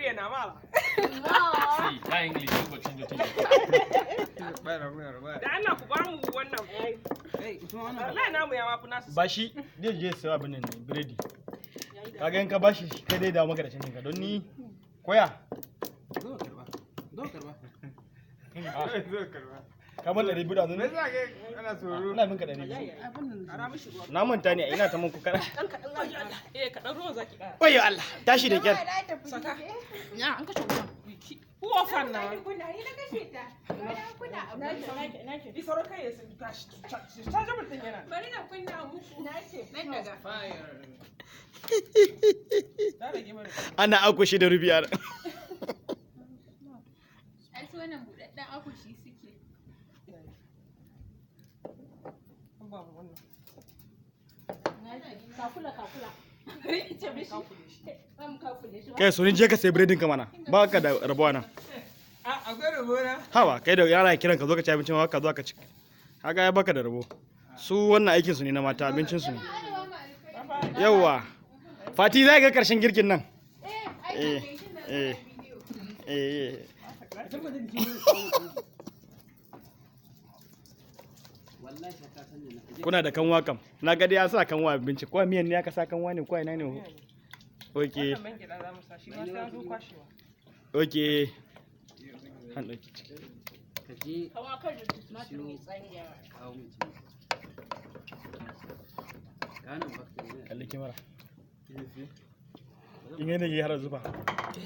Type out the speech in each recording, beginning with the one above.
Korean na mala. See, that English you go change the Da Allah ku ba mu wannan. Wallahi namu ya mafi nasu. Ba shi zai je sayo abin nan ne biredi. Kaga in ka bashi kai dai dawo maka da canjin ka don ni koya. Zo karba. Ka ban 200 da zan. Me yasa kai ana tsoro? Ina bin ka 200. Na manta ne ina ta mun ku kana. Kaɗan ruwan zaki ƙara. Wayo Allah tashi da kyar. Saka. Ya an kashe ruwan. Uwa fan na. Ni sauran kai ya sun tashi. Chargeable din yana. Bari na kunna muku. Nan daga. Fire. Da rage mana. Ana akushi da rubiya. Ai su wannan budadden akushi suke. An ba mu wannan. Kakula. Ce mishi. Am kakule shi. Kai so ni je ka sai biredin ka mana. Ba ka da rabuwa nan. Akwai rabona. Hawa kai da yara kiran ka zo ka ci abincin ka zo ka ci. Kaga ya baka da rabo. Su wannan aikin su ne na mata abincin su ne. Yawwa. Fati zai ga karshen girkin nan. Kuna da kanwa kam. Na ga dai ya sa kanwa abinci. Ko miyan ne aka sa kanwa ne ko ina ne? Okay. Wannan man gyaɗa za mu sa shi ma sai an zo kwashewa. Okay. Han dauki. Kaje Kawa kan da tumatir mai tsani da yawa. kawo mu ci. Kanan bakta. Kalli kimara. In yana yi har zuba.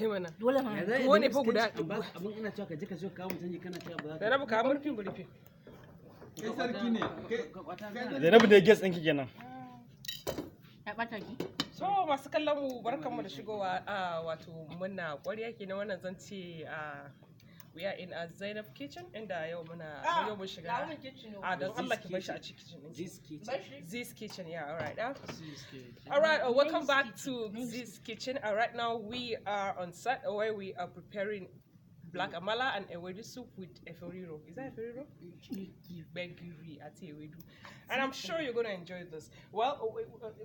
Eh mana. Dole ma. Wani fa guda. Abin ina cewa kaje ka so kawo mu canji kana cewa ba za Da rabu ka murfin burfin. Kai sarki ne. Zainabu da guest ɗinki kenan. Ya bata ki. So masu kallon mu barkanmu da shigowa wato muna ƙwarya kenan wannan zan ce we are in a Zainab kitchen inda yau mun shiga don Allah ki bar shi a cikin this kitchen yeah all right welcome back to this kitchen right now we are on set where we are preparing black amala and ewedu soup with eforiro. Is that eforiro? Begiri at ewedu. And I'm sure you're going to enjoy this. Well,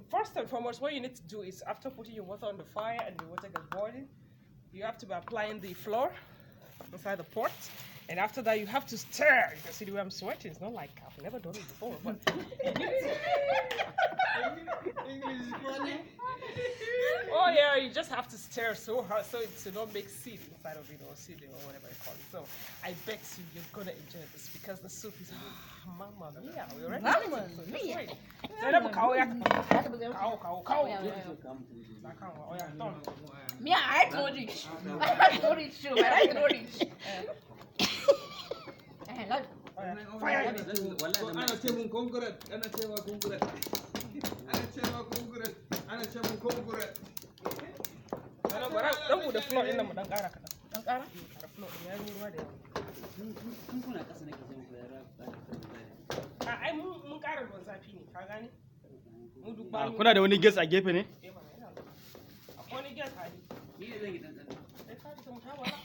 first and foremost, what you need to do is after putting your water on the fire and the water gets boiling, you have to be applying the flour inside the pot. And after that, you have to stir. You can see the way I'm sweating. It's not like I've never done it before, but English is funny. oh yeah, you just have to stir so hard so it to not make seed inside of it or seed or whatever you call it. So I bet you're gonna enjoy this because the soup is mama mia. We're ready. Mamma So just mia. wait. Sai da kawo ya Ya taɓa zai kawo. Ka kawo mu canji. Oh yeah, done. Me, I know it. I know it too, but I know it. Fire. Ana ce mun konkuret, ana ce ma konkuret. Ana ce ma konkuret, ana ce mun konkuret. Ana bara dan mu da flour din nan mu dan ƙara kaɗan. Dan ƙara? Da flour din ya yi ruwa da yawa. Kun kuna ƙasa nake ce muku yara. Ai mun ƙara ruwan zafi ne, ka gane? Mu duk ba Kuna da wani guest a gefe ne? akwai wani gas hali. Ni ne zan yi ɗanɗano. Sai ka ji mun tawa na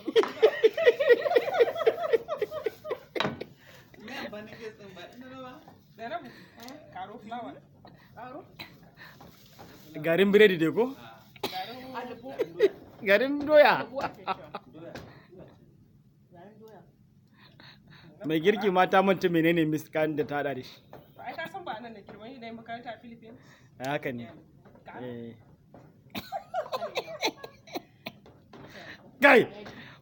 Me amfanin gas ɗin ba ina ba? da rabu. Karo flour. Ƙaro? Garin biredi dai ko? Alibu. Garin doya. Alibu ake cewa. Doya. Garin doya. Mai girki mata manta menene miskan da ta hada da shi. Ai ka san ba nan da ke wani da makaranta a Philippines. Haka ne. Kai,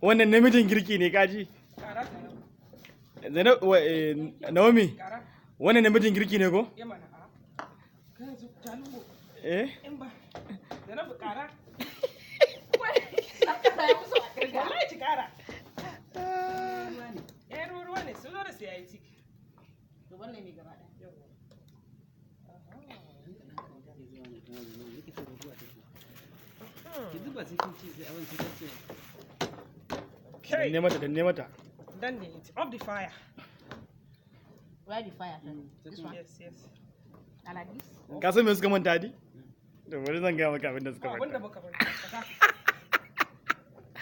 wannan namijin girki ne kaji. Kara ta nan. Zainab Naomi, Kara. wannan namijin girki ne ko? Ya mana a. Kana zu jalugo. Eh? In ba. Da rabu kara. Ya musu a kirga. Wallahi ki kara. Eh ruwa ne sun zo da sai yayi ciki. To wannan ne gaba ɗaya. Yanzu ba sai kin ce sai abin sai ce. Okay. Danne mata. Then it off the fire. Where the fire turn? This one. Yes, yes. I like this. Ka san me suka manta di? Da bari zan gaya maka abin da suka Ba wanda manta. baka bari.